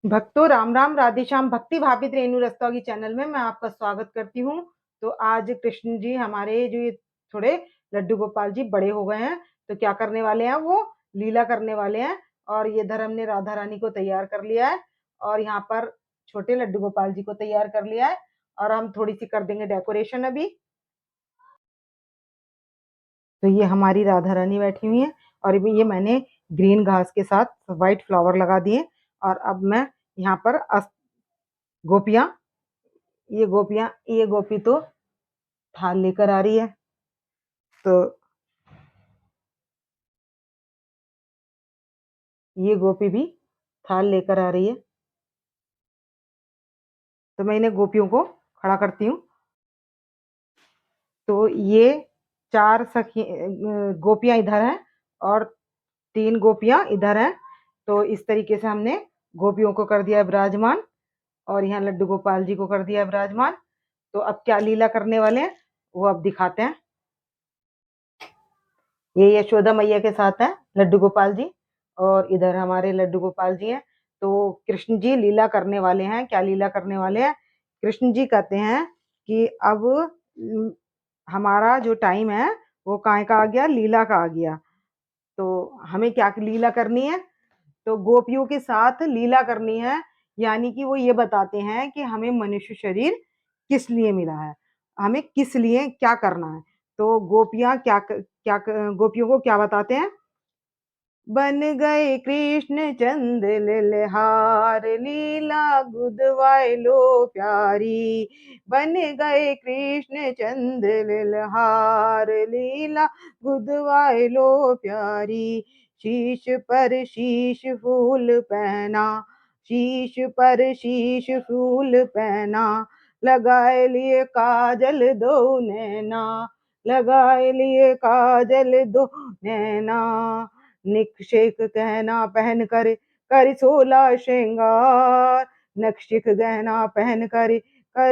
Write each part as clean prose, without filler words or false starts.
भक्तों राम राम, राधे श्याम। भक्ति भाभी रेणु रस्तोगी चैनल में मैं आपका स्वागत करती हूँ। तो आज कृष्ण जी हमारे जो ये थोड़े लड्डू गोपाल जी बड़े हो गए हैं, तो क्या करने वाले हैं, वो लीला करने वाले हैं। और ये धर्म ने राधा रानी को तैयार कर लिया है और यहाँ पर छोटे लड्डू गोपाल जी को तैयार कर लिया है। और हम थोड़ी सी कर देंगे डेकोरेशन अभी। तो ये हमारी राधा रानी बैठी हुई है और ये मैंने ग्रीन घास के साथ व्हाइट फ्लावर लगा दिए। और अब मैं यहाँ पर गोपियां, ये गोपी तो थाल लेकर आ रही है। तो ये गोपी भी थाल लेकर आ रही है। तो मैं इन्हें गोपियों को खड़ा करती हूँ। तो ये चार सखी गोपियां इधर हैं और तीन गोपियां इधर हैं। तो इस तरीके से हमने गोपियों को कर दिया विराजमान और यहाँ लड्डू गोपाल जी को कर दिया विराजमान। तो अब क्या लीला करने वाले हैं वो अब दिखाते हैं। ये यशोदा मैया के साथ है लड्डू गोपाल जी और इधर हमारे लड्डू गोपाल जी हैं। तो कृष्ण जी लीला करने वाले हैं। क्या लीला करने वाले हैं? कृष्ण जी कहते हैं कि अब हमारा जो टाइम है वो काय का आ गया, लीला का आ गया। तो हमें क्या लीला करनी है? तो गोपियों के साथ लीला करनी है। यानी कि वो ये बताते हैं कि हमें मनुष्य शरीर किस लिए मिला है, हमें किस लिए क्या करना है। तो गोपियां गोपियों को क्या बताते हैं? बन गए कृष्ण चंद लिलहार, लीला गुदवाए लो प्यारी। बन गए कृष्ण चंद लिलहार, लीला गुदवाए लो प्यारी। शीश पर शीश फूल पहना, शीश पर शीश फूल पहना। लगाए लिए काजल दो नैना, लगाए लिए काजल दो नैना। निक्षेक गहना पहन कर 16 श्रृंगार, नक्षिक गहना पहन कर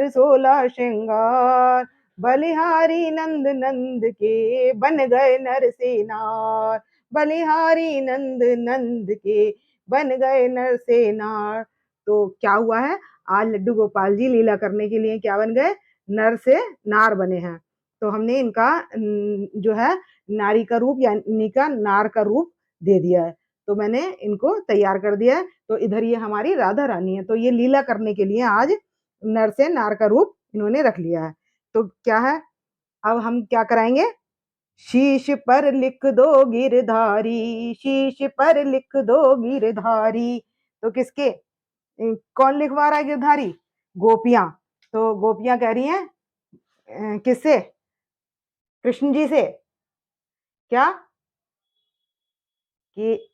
16 श्रृंगार। बलिहारी नंद नंद के बन गए नर से नार, बलिहारी नंद नंद के बन गए नर से नार। तो क्या हुआ है? आज लड्डू गोपाल जी लीला करने के लिए क्या बन गए? नर से नार बने हैं। तो हमने इनका जो है नारी का रूप यानी का नार का रूप दे दिया है। तो मैंने इनको तैयार कर दिया है। तो इधर ये हमारी राधा रानी है। तो ये लीला करने के लिए आज नर से नार का रूप इन्होंने रख लिया है। तो क्या है, अब हम क्या कराएंगे? शीश पर लिख दो गिरधारी, शीश पर लिख दो गिरधारी। तो किसके, कौन लिखवा रहा है गिरधारी? गोपियां। तो गोपियां कह रही हैं किससे? कृष्ण जी से। क्या कि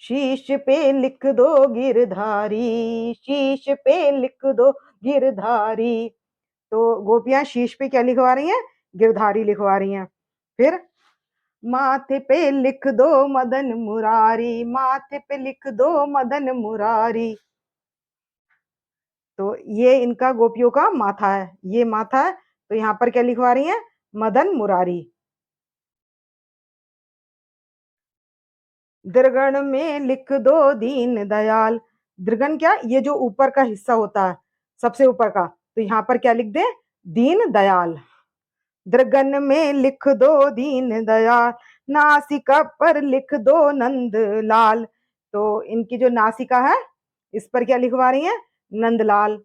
शीश पे लिख दो गिरधारी, शीश पे लिख दो गिरधारी। तो गोपियां शीश पे क्या लिखवा रही हैं? गिरधारी लिखवा रही हैं। फिर माथे पे लिख दो मदन मुरारी, माथे पे लिख दो मदन मुरारी। तो ये इनका गोपियों का माथा है, ये माथा है। तो यहाँ पर क्या लिखवा रही हैं? मदन मुरारी। दृगण में लिख दो दीन दयाल। दृगण क्या? ये जो ऊपर का हिस्सा होता है, सबसे ऊपर का। तो यहाँ पर क्या लिख दे? दीन दयाल। दृगन में लिख दो दीन दयाल, नासिका पर लिख दो नंद लाल। तो इनकी जो नासिका है इस पर क्या लिखवा रही है? नंदलाल।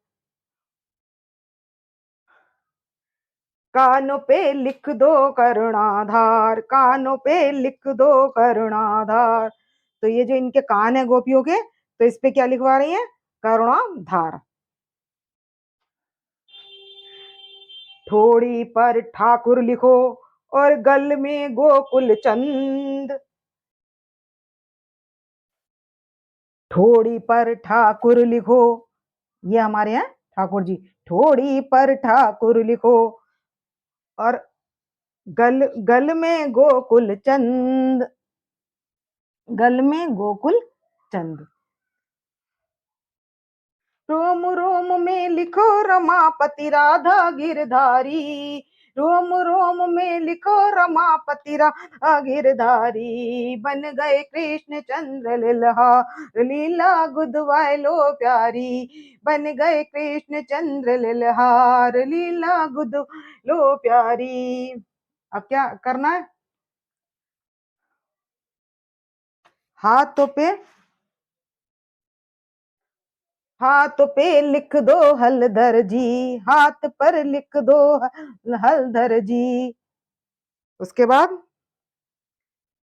कानों पे लिख दो करुणाधार, कानों पे लिख दो करुणाधार। तो ये जो इनके कान है गोपियों के, तो इस पे क्या लिखवा रही है? करुणाधार। ठोड़ी पर ठाकुर लिखो और गल में गोकुल चंद। ठोड़ी पर ठाकुर लिखो, ये हमारे हैं ठाकुर जी। ठोड़ी पर ठाकुर लिखो और गल गल में गोकुल चंद, गल में गोकुल चंद। रोम रोम में लिखो रमापति राधा गिरधारी, रोम रोम में लिखो रमापति राधा गिरधारी, बन गए कृष्ण चंद्र लील्हार, लीला गुदवाए लो प्यारी, बन गए कृष्ण चंद्र लील्हार, लीला गुद लो प्यारी। अब क्या करना है? हाथों पे, हाथ पे लिख दो हलधर जी, हाथ पर लिख दो हलधर जी। उसके बाद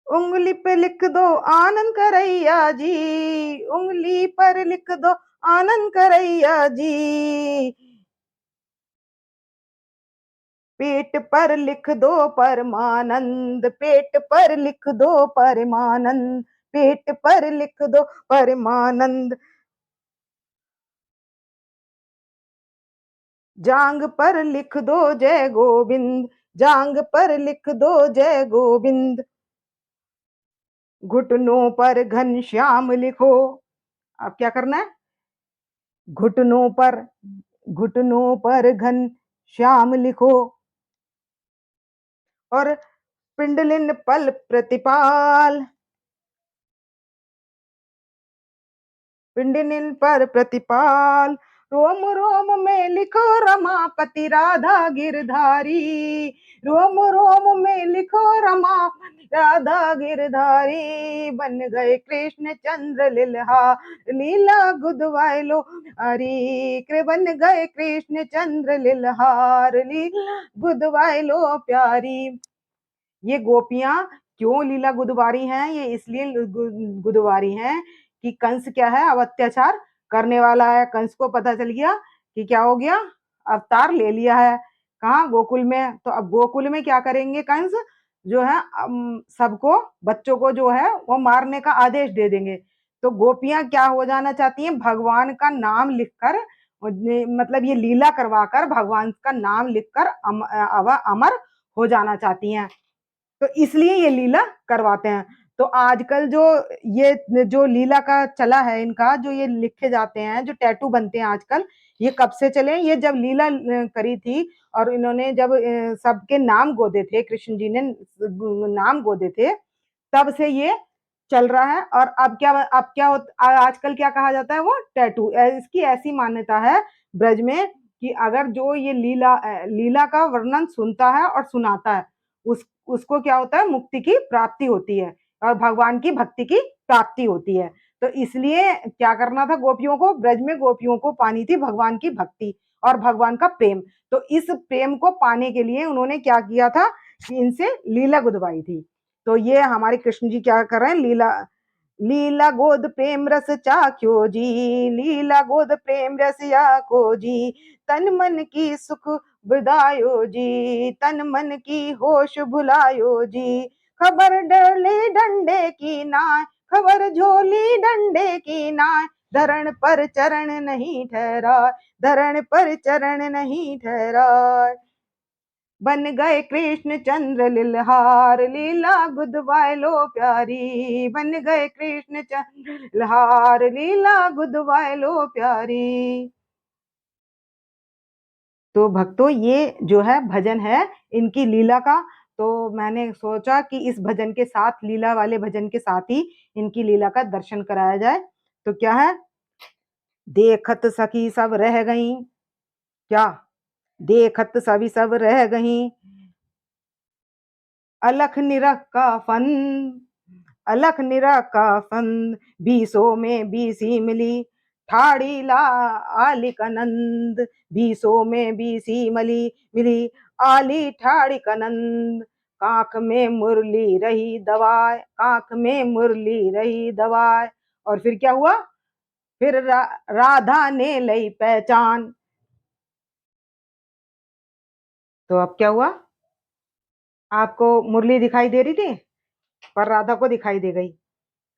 उंगली पे लिख दो आनंद करैया जी, उंगली पर लिख दो आनंद करैया जी। पेट पर लिख दो परमानंद, पेट पर लिख दो परमानंद, पेट पर लिख दो परमानंद। जांग पर लिख दो जय गोविंद, जांग पर लिख दो जय गोविंद। घुटनों पर घनश्याम लिखो। अब क्या करना है? घुटनों पर, घुटनों पर घनश्याम लिखो। और पिंडलिन पल प्रतिपाल, पिंडलिन पर प्रतिपाल। रोम रोम में लिखो रमापति राधा गिरधारी, रोम रोम में लिखो रमा राधा गिरधारी, बन गए कृष्ण चंद्र लील्हा, लीला गुदवाए लो हरी, बन गए कृष्ण चंद्र लील्हार, लीला गुदवाए लो प्यारी। ये गोपियां क्यों लीला गुदवारी हैं? ये इसलिए गुदवारी हैं कि कंस क्या है, अब अत्याचार करने वाला है। कंस को पता चल गया कि क्या हो गया, अवतार ले लिया है। कहाँ? गोकुल में। तो अब गोकुल में क्या करेंगे कंस, जो है सबको, बच्चों को जो है वो मारने का आदेश दे देंगे। तो गोपियां क्या हो जाना चाहती हैं? भगवान का नाम लिखकर, मतलब ये लीला करवाकर भगवान का नाम लिखकर अमर हो जाना चाहती हैं। तो इसलिए ये लीला करवाते हैं। तो आजकल जो ये जो लीला का चला है इनका, जो ये लिखे जाते हैं, जो टैटू बनते हैं आजकल, ये कब से चले? ये जब लीला करी थी और इन्होंने जब सबके नाम गोदे थे, कृष्ण जी ने नाम गोदे थे, तब से ये चल रहा है। और अब क्या आजकल क्या कहा जाता है? वो टैटू। इसकी ऐसी मान्यता है ब्रज में कि अगर जो ये लीला का वर्णन सुनता है और सुनाता है, उसको क्या होता है? मुक्ति की प्राप्ति होती है और भगवान की भक्ति की प्राप्ति होती है। तो इसलिए क्या करना था गोपियों को? ब्रज में गोपियों को पानी थी भगवान की भक्ति और भगवान का प्रेम। तो इस प्रेम को पाने के लिए उन्होंने क्या किया था कि इनसे लीला गुदवाई थी। तो ये हमारे कृष्ण जी क्या कर रहे हैं? लीला, लीला गोद प्रेम रस चाख्यो जी, लीला गोद प्रेम रस याको जी, तन मन की सुख बिदायो जी, तन मन की होश भुलायो जी। खबर डले डंडे की नाय, खबर झोली डंडे की नाय, धरण पर चरण नहीं ठहरा, धरण पर चरण नहीं ठहरा, बन गए कृष्ण चंद्र लील्हार, लीला गुदवाए लो प्यारी, बन गए कृष्ण चंद्र लील्हार, लीला गुदवाए लो प्यारी। तो भक्तों ये जो है भजन है इनकी लीला का। तो मैंने सोचा कि इस भजन के साथ, लीला वाले भजन के साथ ही इनकी लीला का दर्शन कराया जाए। तो क्या है? देखत सखी सब रह गई, क्या? देखत सभी सब रह गई, अलख निरख का फन, अलख निरख का फन, बीसों में बीसी मिली, ठाड़ी ला आली कनंद, बीसों में बीसी मली मिली, आली ठाड़ी कनंद, काख में मुरली रही दवाए, काख में मुरली रही दवाए। और फिर क्या हुआ? फिर राधा ने लई पहचान। तो अब क्या हुआ? आपको मुरली दिखाई दे रही थी पर राधा को दिखाई दे गई।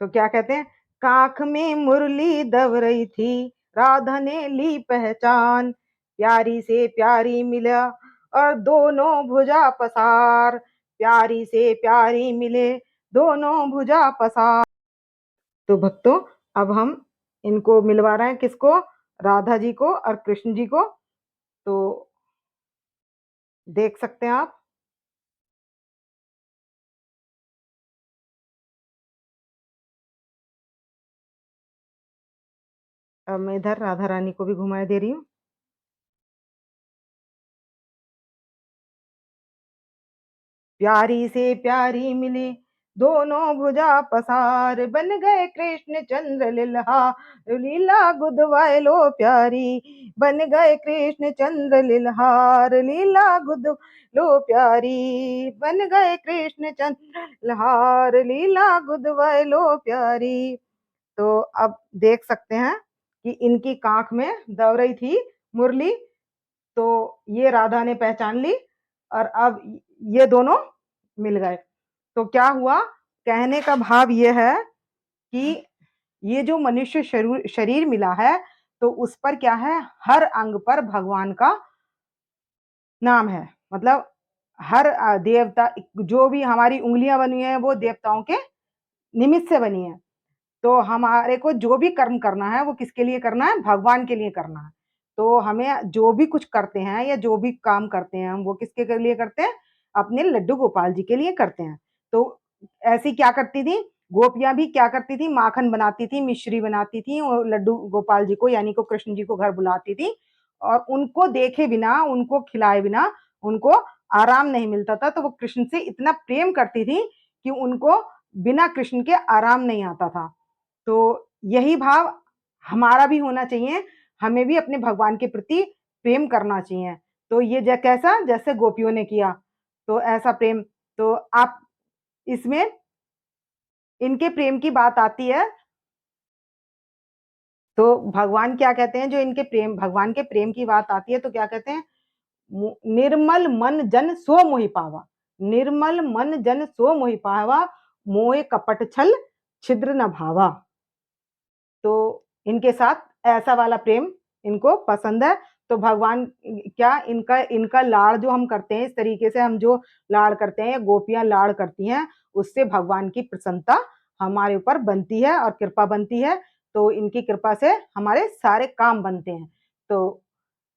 तो क्या कहते हैं? काख में मुरली दब रही थी, राधा ने ली पहचान, प्यारी से प्यारी मिला और दोनों भुजा पसार, प्यारी से प्यारी मिले दोनों भुजा पसार। तो भक्तों अब हम इनको मिलवा रहे हैं, किसको? राधा जी को और कृष्ण जी को। तो देख सकते हैं आप। अब मैं इधर राधा रानी को भी घुमाए दे रही हूँ। प्यारी से प्यारी मिली दोनों भुजा पसार, बन गए कृष्ण चंद्र लील्हार, लीला गुदवाए लो प्यारी, बन गए कृष्ण चंद्र लील्हार, लीला गुद लो प्यारी, बन गए कृष्ण चंद्र लील्हार, लीला गुदवाए लो प्यारी। तो अब देख सकते हैं कि इनकी कांख में दब रही थी मुरली, तो ये राधा ने पहचान ली और अब ये दोनों मिल गए। तो क्या हुआ, कहने का भाव ये है कि ये जो मनुष्य शरीर मिला है, तो उस पर क्या है, हर अंग पर भगवान का नाम है। मतलब हर देवता, जो भी हमारी उंगलियां बनी है वो देवताओं के निमित्त से बनी है। तो हमारे को जो भी कर्म करना है वो किसके लिए करना है, भगवान के लिए करना है। तो हमें जो भी कुछ करते हैं या जो भी काम करते हैं हम वो किसके लिए करते हैं, अपने लड्डू गोपाल जी के लिए करते हैं। तो ऐसी क्या करती थी गोपियां, भी क्या करती थी, माखन बनाती थी, मिश्री बनाती थी और लड्डू गोपाल जी को यानी को कृष्ण जी को घर बुलाती थी, और उनको देखे बिना, उनको खिलाए बिना उनको आराम नहीं मिलता था। तो वो कृष्ण से इतना प्रेम करती थी कि उनको बिना कृष्ण के आराम नहीं आता था। तो यही भाव हमारा भी होना चाहिए, हमें भी अपने भगवान के प्रति प्रेम करना चाहिए। तो ये कैसा, जैसे गोपियों ने किया, तो ऐसा प्रेम। तो आप इसमें इनके प्रेम की बात आती है, तो भगवान क्या कहते हैं, जो इनके प्रेम, भगवान के प्रेम की बात आती है तो क्या कहते हैं, निर्मल मन जन सो मोहि पावा, निर्मल मन जन सो मोहि पावा, मोहे कपट छल छिद्र न भावा। तो इनके साथ ऐसा वाला प्रेम इनको पसंद है। तो भगवान क्या, इनका इनका लाड़ जो हम करते हैं, इस तरीके से हम जो लाड़ करते हैं, गोपियां लाड़ करती हैं, उससे भगवान की प्रसन्नता हमारे ऊपर बनती है और कृपा बनती है। तो इनकी कृपा से हमारे सारे काम बनते हैं। तो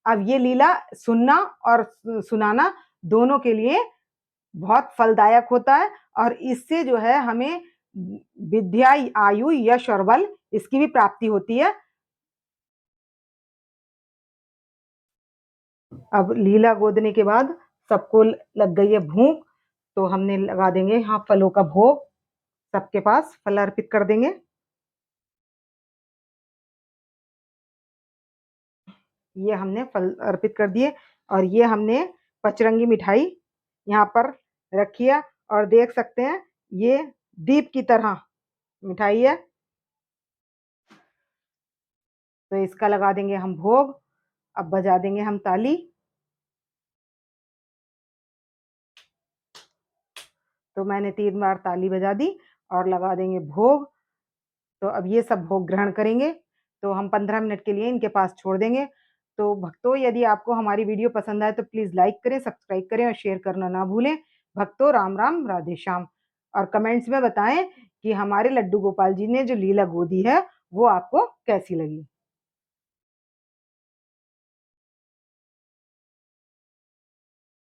अब ये लीला सुनना और सुनाना दोनों के लिए बहुत फलदायक होता है, और इससे जो है हमें विद्या, आयु, यश और बल इसकी भी प्राप्ति होती है। अब लीला गोदने के बाद सबको लग गई है भूख, तो हमने लगा देंगे यहाँ फलों का भोग, सबके पास फल अर्पित कर देंगे। ये हमने फल अर्पित कर दिए, और ये हमने पचरंगी मिठाई यहाँ पर रखी है, और देख सकते हैं ये दीप की तरह मिठाई है। तो इसका लगा देंगे हम भोग। अब बजा देंगे हम ताली। तो मैंने 3 बार ताली बजा दी और लगा देंगे भोग। तो अब ये सब भोग ग्रहण करेंगे। तो हम 15 मिनट के लिए इनके पास छोड़ देंगे। तो भक्तों, यदि आपको हमारी वीडियो पसंद आए तो प्लीज़ लाइक करें, सब्सक्राइब करें और शेयर करना ना भूलें। भक्तों, राम राम, राधे श्याम। और कमेंट्स में बताएं कि हमारे लड्डू गोपाल जी ने जो लीला गोदी है वो आपको कैसी लगी।